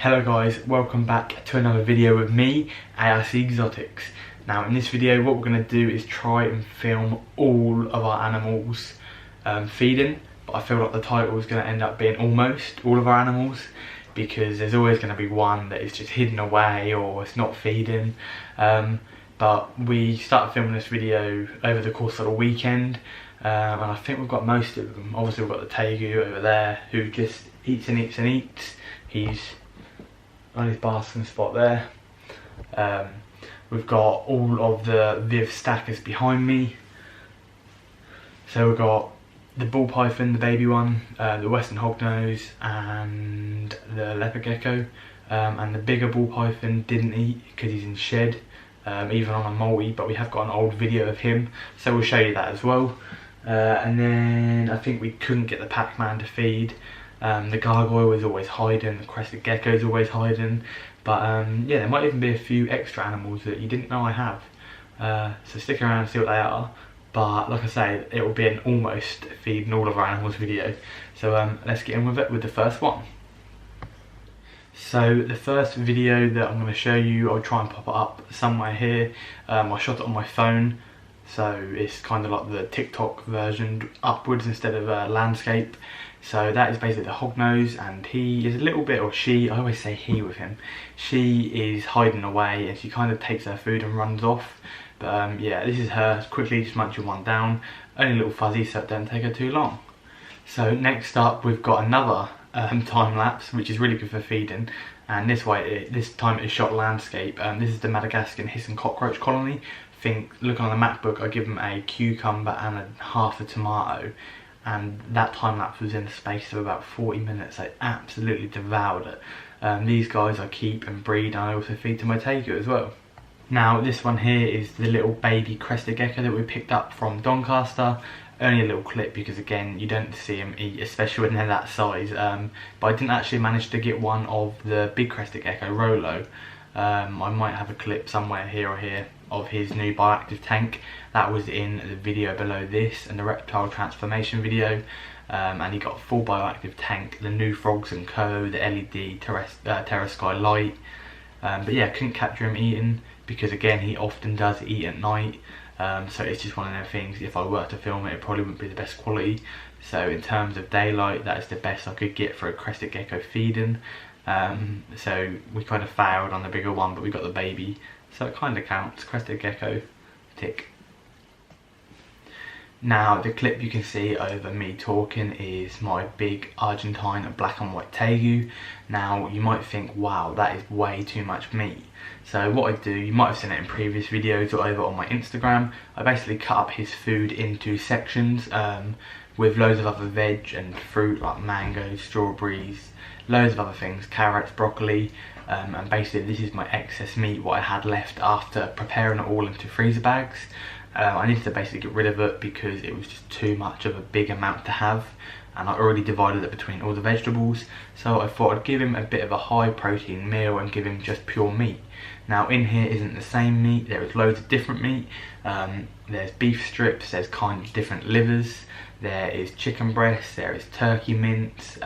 Hello guys, welcome back to another video with me, ARC Exotics. Now in this video what we're going to do is try and film all of our animals feeding, but I feel like the title is going to end up being almost all of our animals, because there's always going to be one that is just hidden away or it's not feeding. But we started filming this video over the course of the weekend, and I think we've got most of them. Obviously we've got the tegu over there who just eats and eats and eats. He's on his basking spot there. We've got all of the Viv stackers behind me. So we've got the ball python, the baby one, the western hognose and the leopard gecko, and the bigger ball python didn't eat because he's in shed, even on a multi, but we have got an old video of him, so we'll show you that as well. And then I think we couldn't get the Pac-Man to feed. The gargoyle is always hiding, the crested gecko is always hiding, but yeah, there might even be a few extra animals that you didn't know I have, so stick around and see what they are. But like I say, it will be an almost feeding all of our animals video, so let's get in with it with the first one. So the first video that I'm going to show you, I'll try and pop it up somewhere here. I shot it on my phone, so it's kind of like the TikTok version, upwards instead of landscape. So that is basically the hognose, and he is a little bit, or she, I always say he with him, she is hiding away and she kind of takes her food and runs off. But yeah, this is her quickly just munching one down, only a little fuzzy, so it don't take her too long. So next up we've got another time lapse, which is really good for feeding, and this time it is shot landscape. This is the Madagascar hissing cockroach colony. I think, looking on the MacBook, I give them a cucumber and half a tomato, and that time lapse was in the space of about 40 minutes. They absolutely devoured it. These guys I keep and breed, and I also feed to my tegu as well. Now this one here is the little baby crested gecko that we picked up from Doncaster. Only a little clip because again you don't see them eat, especially when they're that size. But I didn't actually manage to get one of the big crested gecko, Rolo. I might have a clip somewhere here or here of his new bioactive tank. That was in the video below this and the reptile transformation video. And he got a full bioactive tank, the new Frogs and Co, the LED Terra Sky light. But yeah, couldn't capture him eating because again he often does eat at night. So it's just one of those things, if I were to film it, it probably wouldn't be the best quality. So in terms of daylight, that is the best I could get for a crested gecko feeding. So we kind of failed on the bigger one, but we got the baby, so it kind of counts. Crested gecko, tick. Now the clip you can see over me talking is my big Argentine black and white tegu. Now you might think, wow, that is way too much meat. So what I do, you might have seen it in previous videos or over on my Instagram, I basically cut up his food into sections with loads of other veg and fruit like mangoes, strawberries, loads of other things, carrots, broccoli, and basically this is my excess meat, what I had left after preparing it all into freezer bags. I needed to basically get rid of it because it was just too much of a big amount to have, and I already divided it between all the vegetables, so I thought I'd give him a bit of a high protein meal and give him just pure meat. Now in here isn't the same meat, there is loads of different meat. There's beef strips, there's kind of different livers, there is chicken breasts, there is turkey mince,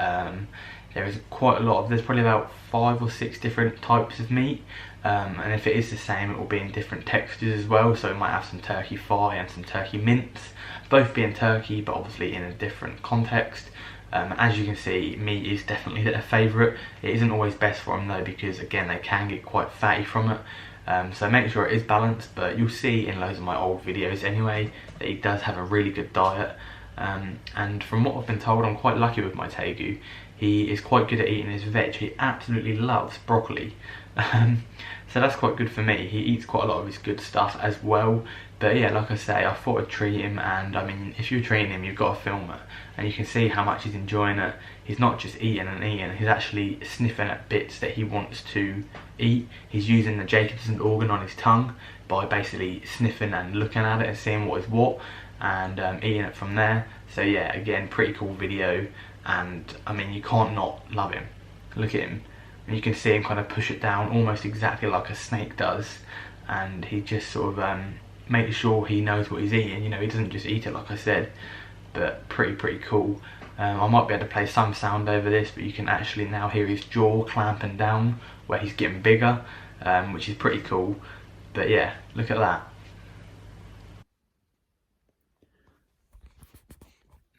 there is quite a lot of, there's probably about 5 or 6 different types of meat. And if it is the same, it will be in different textures as well, so we might have some turkey thigh and some turkey mince, both being turkey but obviously in a different context. As you can see, meat is definitely their favourite. It isn't always best for them though, because again they can get quite fatty from it, so make sure it is balanced. But you'll see in loads of my old videos anyway that he does have a really good diet, and from what I've been told, I'm quite lucky with my tegu. He is quite good at eating his veg. He absolutely loves broccoli. So that's quite good for me. He eats quite a lot of his good stuff as well. But yeah, like I say, I thought I'd treat him, and I mean, if you're treating him, you've got to film it. And you can see how much he's enjoying it. He's not just eating and eating, he's actually sniffing at bits that he wants to eat. He's using the Jacobson organ on his tongue by basically sniffing and looking at it and seeing what is what, and eating it from there. So yeah, again, pretty cool video. And I mean, you can't not love him. Look at him, and you can see him kind of push it down almost exactly like a snake does, and he just sort of makes sure he knows what he's eating. You know, he doesn't just eat it, like I said. but pretty cool. I might be able to play some sound over this, but you can actually now hear his jaw clamping down where he's getting bigger, which is pretty cool. But yeah, look at that.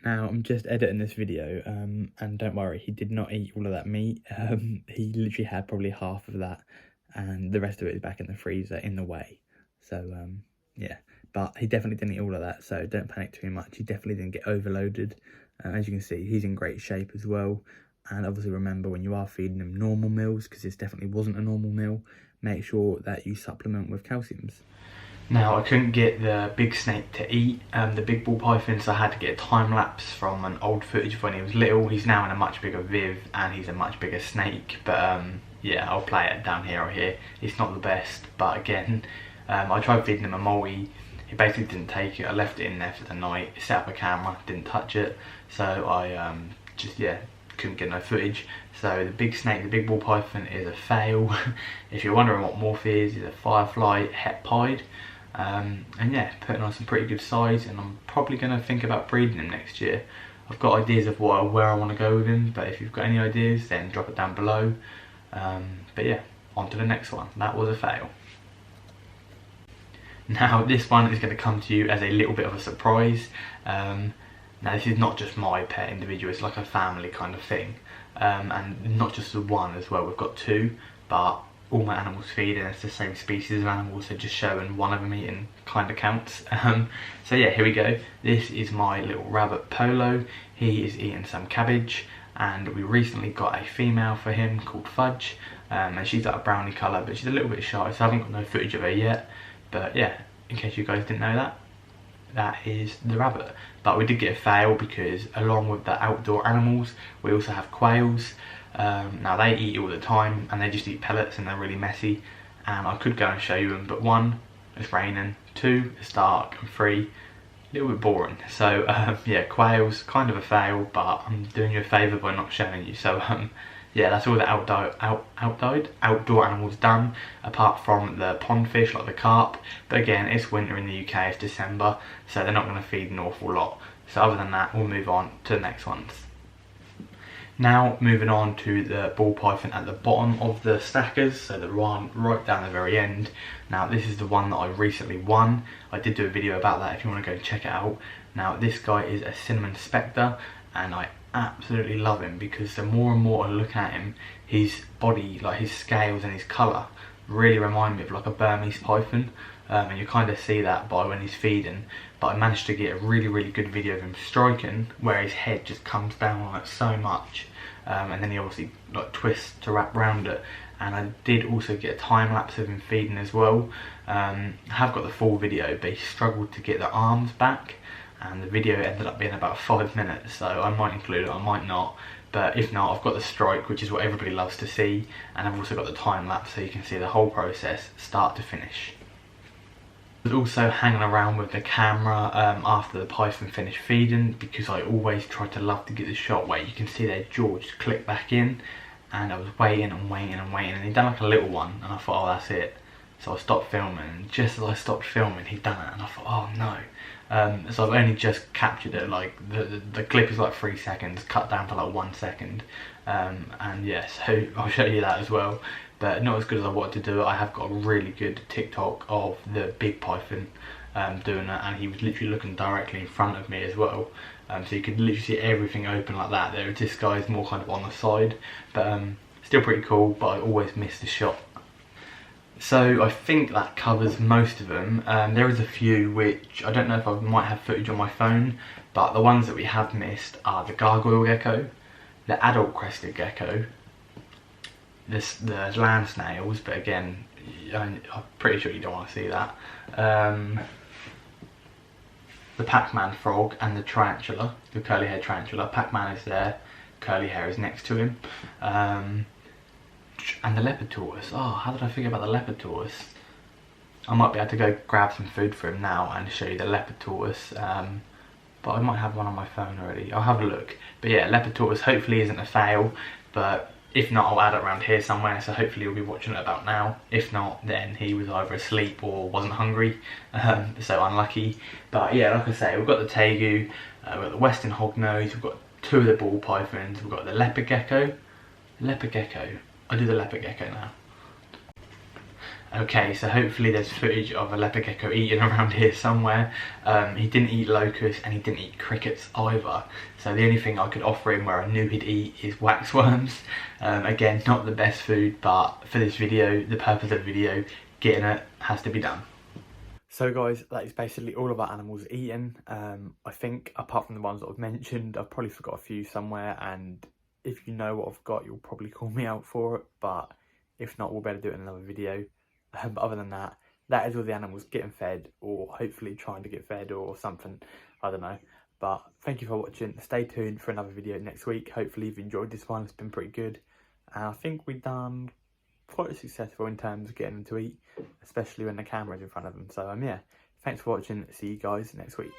Now I'm just editing this video, and don't worry, he did not eat all of that meat. He literally had probably half of that, and the rest of it is back in the freezer in the way. So yeah, but he definitely didn't eat all of that, so don't panic too much. He definitely didn't get overloaded. As you can see, he's in great shape as well. And obviously remember, when you are feeding him normal meals, because this definitely wasn't a normal meal, make sure that you supplement with calciums. Now, I couldn't get the big snake to eat the big ball python, so I had to get a time lapse from an old footage of when he was little. He's now in a much bigger viv, and he's a much bigger snake. But yeah, I'll play it down here or here. It's not the best, but again, I tried feeding him a multi. He basically didn't take it. I left it in there for the night, set up a camera, didn't touch it. So I just, yeah, couldn't get no footage. So the big snake, the big ball python, is a fail. If you're wondering what morph is, he's a firefly het pied. And yeah, putting on some pretty good size, and I'm probably going to think about breeding him next year. I've got ideas of where I want to go with him, but if you've got any ideas, then drop it down below. But yeah, on to the next one. That was a fail. Now this one is going to come to you as a little bit of a surprise. Now this is not just my pet individual, it's like a family kind of thing. And not just the one as well, we've got two, but all my animals feed and it's the same species of animals, so just showing one of them eating kind of counts. So yeah, here we go. This is my little rabbit Polo. He is eating some cabbage, and we recently got a female for him called Fudge, and she's like a brownie colour, but she's a little bit shy, so I haven't got no footage of her yet. But yeah, in case you guys didn't know that, that is the rabbit. But we did get a fail because along with the outdoor animals, we also have quails. Now they eat all the time, and they just eat pellets, and they're really messy. And I could go and show you them, but one, it's raining, two, it's dark, and three, a little bit boring. So yeah, quails, kind of a fail, but I'm doing you a favour by not showing you. So yeah, that's all the outdoor animals done, apart from the pond fish like the carp. But again, it's winter in the UK, it's December, so they're not going to feed an awful lot. So other than that, we'll move on to the next ones. Now moving on to the ball python at the bottom of the stackers, so the one right down the very end. Now this is the one that I recently won. I did do a video about that if you want to go check it out. Now this guy is a cinnamon Specter, and I absolutely love him because the more and more I look at him, his body, like his scales and his colour, really remind me of like a Burmese python. And you kind of see that by when he's feeding. But I managed to get a really good video of him striking, where his head just comes down on it so much, and then he obviously like twists to wrap around it. And I did also get a time lapse of him feeding as well. I have got the full video, but he struggled to get the arms back, and the video ended up being about 5 minutes, so I might include it, I might not. But if not, I've got the strike, which is what everybody loves to see, and I've also got the time lapse, so you can see the whole process start to finish. I was also hanging around with the camera after the python finished feeding, because I always try to love to get the shot where you can see their jaw just click back in. And I was waiting and waiting and waiting, and he'd done like a little one, and I thought, oh, that's it. So I stopped filming, and just as I stopped filming, he'd done it, and I thought, oh no. So I've only just captured it, like the clip is like 3 seconds, cut down to like 1 second. And yeah, so I'll show you that as well. But not as good as I wanted to do it. I have got a really good TikTok of the big python doing it, and he was literally looking directly in front of me as well. So you could literally see everything open like that. This guy's more kind of on the side, but still pretty cool, but I always miss the shot. So I think that covers most of them. There is a few which I don't know if I might have footage on my phone, but the ones that we have missed are the Gargoyle Gecko, the adult Crested Gecko, the land snails, but again, I'm pretty sure you don't want to see that. The Pac-Man frog and the tarantula, the curly haired tarantula. Pac-Man is there, curly hair is next to him. And the leopard tortoise. Oh, how did I forget about the leopard tortoise? I might be able to go grab some food for him now and show you the leopard tortoise. But I might have one on my phone already. I'll have a look. But yeah, leopard tortoise hopefully isn't a fail, but if not, I'll add it around here somewhere, so hopefully you'll be watching it about now. If not, then he was either asleep or wasn't hungry, so unlucky. But yeah, like I say, we've got the tegu, We've got the Western Hognose, we've got 2 of the ball pythons, we've got the Leopard Gecko. Leopard Gecko. I'll do the Leopard Gecko now. Okay, so hopefully there's footage of a Leopard Gecko eating around here somewhere. He didn't eat locusts and he didn't eat crickets either. So the only thing I could offer him where I knew he'd eat is waxworms. Again, not the best food, but for this video, the purpose of the video, getting it has to be done. So guys, that is basically all of our animals eaten. I think apart from the ones that I've mentioned, I've probably forgot a few somewhere, and if you know what I've got, you'll probably call me out for it, but if not, we'll better do it in another video. But other than that, that is all the animals getting fed, or hopefully trying to get fed or something, I don't know. But thank you for watching. Stay tuned for another video next week. Hopefully you've enjoyed this one. It's been pretty good. And I think we've done quite successful in terms of getting them to eat, especially when the camera's in front of them. So yeah, thanks for watching. See you guys next week.